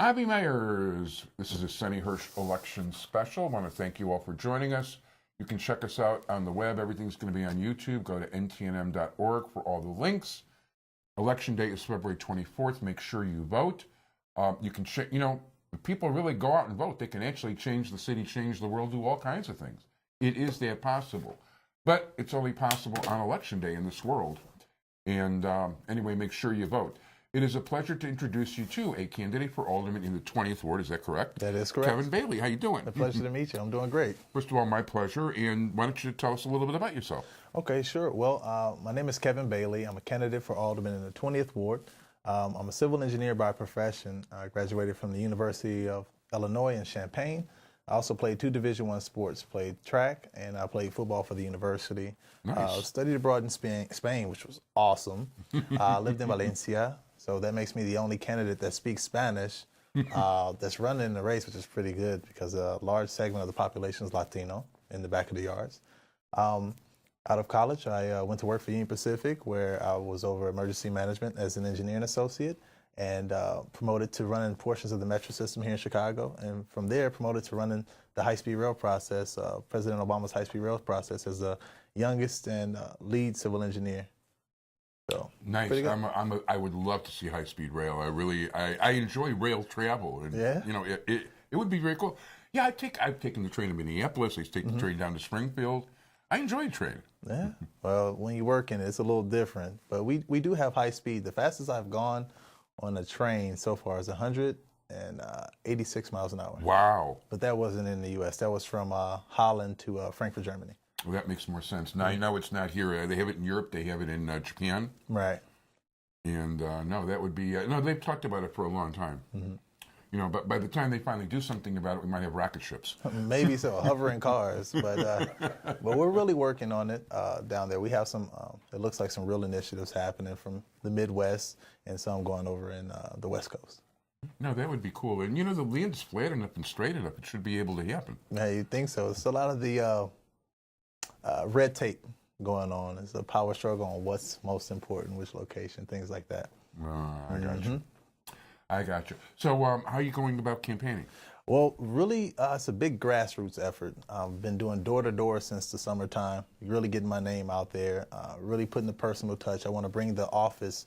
Avi Meyers, this is a Senny Hirsch election special. I want to thank you all for joining us. You can check us out on the web. Everything's going to be on YouTube. Go to ntnm.org for all the links. Election day is February 24th. Make sure you vote. You can check, if people really go out and vote, they can actually change the city, change the world, do all kinds of things. It is that possible. But it's only possible on election day in this world. And anyway, make sure you vote. It is a pleasure to introduce you to a candidate for alderman in the 20th Ward. Is that correct? That is correct. Kevin Bailey, how you doing? A pleasure to meet you. I'm doing great. First of all, my pleasure. And why don't you tell us a little bit about yourself? Okay, sure. Well, my name is Kevin Bailey. I'm a candidate for alderman in the 20th Ward. I'm a civil engineer by profession. I graduated from the University of Illinois in Champaign. I also played 2 Division I sports, played track, and I played football for the university. Nice. Studied abroad in Spain, which was awesome. Lived in Valencia, so that makes me the only candidate that speaks Spanish that's running in the race, which is pretty good because a large segment of the population is Latino in the back of the yards. Out of college, I went to work for Union Pacific, where I was over emergency management as an engineering associate, and promoted to running portions of the metro system here in Chicago. And from there, promoted to running the high-speed rail process, President Obama's high-speed rail process, as the youngest and lead civil engineer. So nice. I would love to see high-speed rail. I enjoy rail travel, and it would be very cool. Yeah, I've taken the train to Minneapolis. I take the train down to Springfield. I enjoy the train. Yeah. Well, when you work in it, it's a little different. But we do have high speed. The fastest I've gone on a train so far is 186 miles an hour. Wow. But that wasn't in the U.S. That was from Holland to Frankfurt, Germany. Well, that makes more sense. Now, I know it's not here. They have it in Europe. They have it in Japan. Right. And no, that would be, no, they've talked about it for a long time. But by the time they finally do something about it, we might have rocket ships. Maybe so, hovering cars. But we're really working on it down there. We have some, it looks like some real initiatives happening from the Midwest and some going over in the West Coast. No, that would be cool. And the land's flat enough and straight enough. It should be able to happen. Yeah, you think so. It's a lot of the red tape going on. It's a power struggle on what's most important, which location, things like that. I got you. I got you. So how are you going about campaigning? Well, really, it's a big grassroots effort. I've been doing door-to-door since the summertime, really getting my name out there, really putting the personal touch. I want to bring the office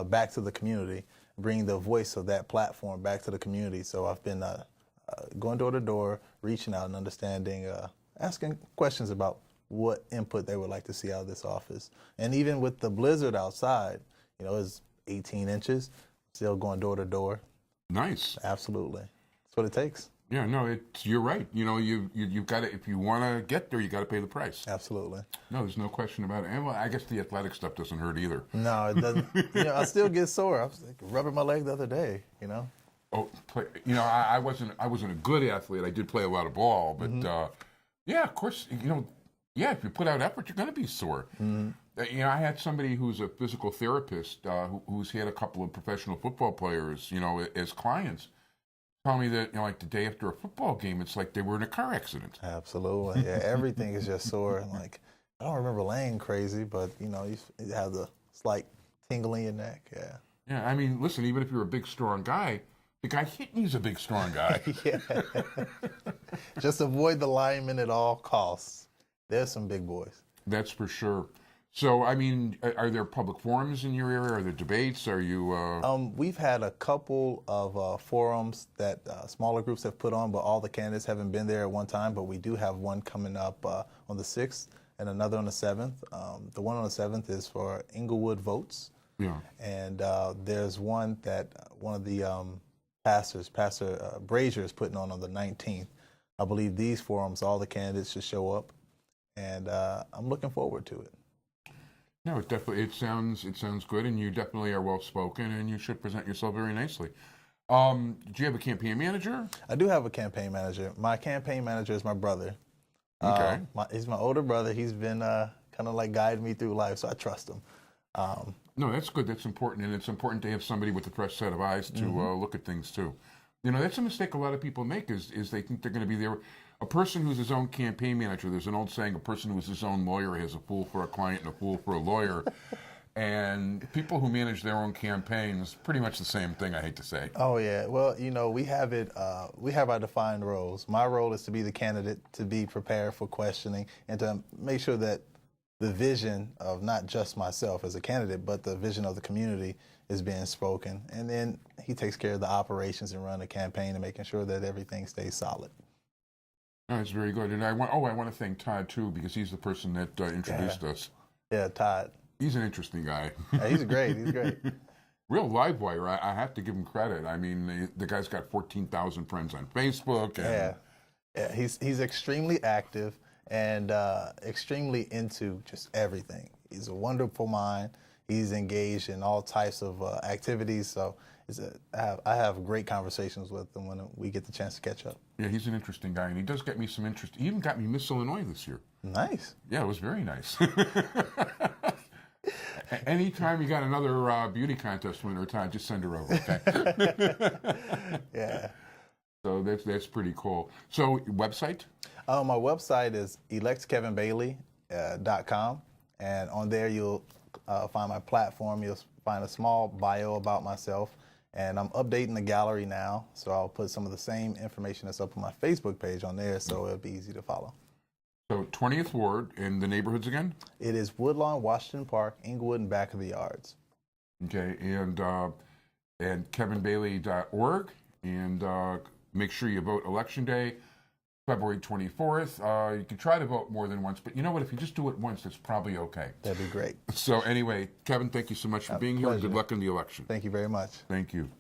back to the community, bring the voice of that platform back to the community. So I've been going door-to-door, reaching out and understanding, asking questions about what input they would like to see out of this office. And even with the blizzard outside, it's 18 inches. Still going door to door. Nice. Absolutely. That's what it takes. Yeah, no, you're right. You've got to, if you want to get there, you got to pay the price. Absolutely. No, there's no question about it. And well, I guess the athletic stuff doesn't hurt either. No, it doesn't. I still get sore. I was rubbing my leg the other day. Oh, I wasn't a good athlete. I did play a lot of ball, but yeah, of course, yeah, if you put out effort, you're going to be sore. I had somebody who's a physical therapist who's had a couple of professional football players, as clients, tell me that, like the day after a football game, it's like they were in a car accident. Absolutely. Yeah, everything is just sore. Like, I don't remember laying crazy, but, you have the slight tingle in your neck. Yeah. Yeah, I mean, listen, even if you're a big, strong guy, the guy hitting you's a big, strong guy. Yeah. Just avoid the lineman at all costs. There's some big boys. That's for sure. So, I mean, are there public forums in your area? Are there debates? Are you... We've had a couple of forums that smaller groups have put on, but all the candidates haven't been there at one time. But we do have one coming up on the 6th and another on the 7th. The one on the 7th is for Inglewood votes. Yeah. And there's one that one of the pastors, Pastor Brazier, is putting on the 19th. I believe these forums, all the candidates should show up. And I'm looking forward to it. No, it sounds good, and you definitely are well spoken, and you should present yourself very nicely. Do you have a campaign manager? I do have a campaign manager. My campaign manager is my brother. Okay. He's my older brother. He's been kind of like guiding me through life, so I trust him. No, that's good. That's important, and it's important to have somebody with a fresh set of eyes to look at things too. That's a mistake a lot of people make is they think they're going to be there. A person who's his own campaign manager, there's an old saying, a person who's his own lawyer has a fool for a client and a fool for a lawyer. And people who manage their own campaigns, pretty much the same thing, I hate to say. Oh yeah, well, we have it. We have our defined roles. My role is to be the candidate, to be prepared for questioning, and to make sure that the vision of not just myself as a candidate, but the vision of the community is being spoken. And then he takes care of the operations and run the campaign and making sure that everything stays solid. That's very good. And I want to thank Todd too, because he's the person that introduced us. Yeah, Todd. He's an interesting guy. Yeah, he's great. He's great. Real live wire. I have to give him credit. I mean, the guy's got 14,000 friends on Facebook. And Yeah. He's extremely active and extremely into just everything. He's a wonderful mind. He's engaged in all types of activities. So I have great conversations with him when we get the chance to catch up. Yeah, he's an interesting guy, and he does get me some interest. He even got me Miss Illinois this year. Nice. Yeah, it was very nice. Anytime you got another beauty contest winner, Todd, just send her over, okay? Yeah. So that's pretty cool. So, website? My website is electkevinbailey.com, and on there you'll find my platform. You'll find a small bio about myself, and I'm updating the gallery now, so I'll put some of the same information that's up on my Facebook page on there, so it'll be easy to follow. So 20th Ward, and the neighborhoods again? It is Woodlawn, Washington Park, Inglewood, and back of the yards. Okay, and kevinbailey.org, and make sure you vote Election Day, February 24th. You can try to vote more than once, but you know what? If you just do it once, it's probably okay. That'd be great. So anyway, Kevin, thank you so much for being here, and good luck in the election. Thank you very much. Thank you.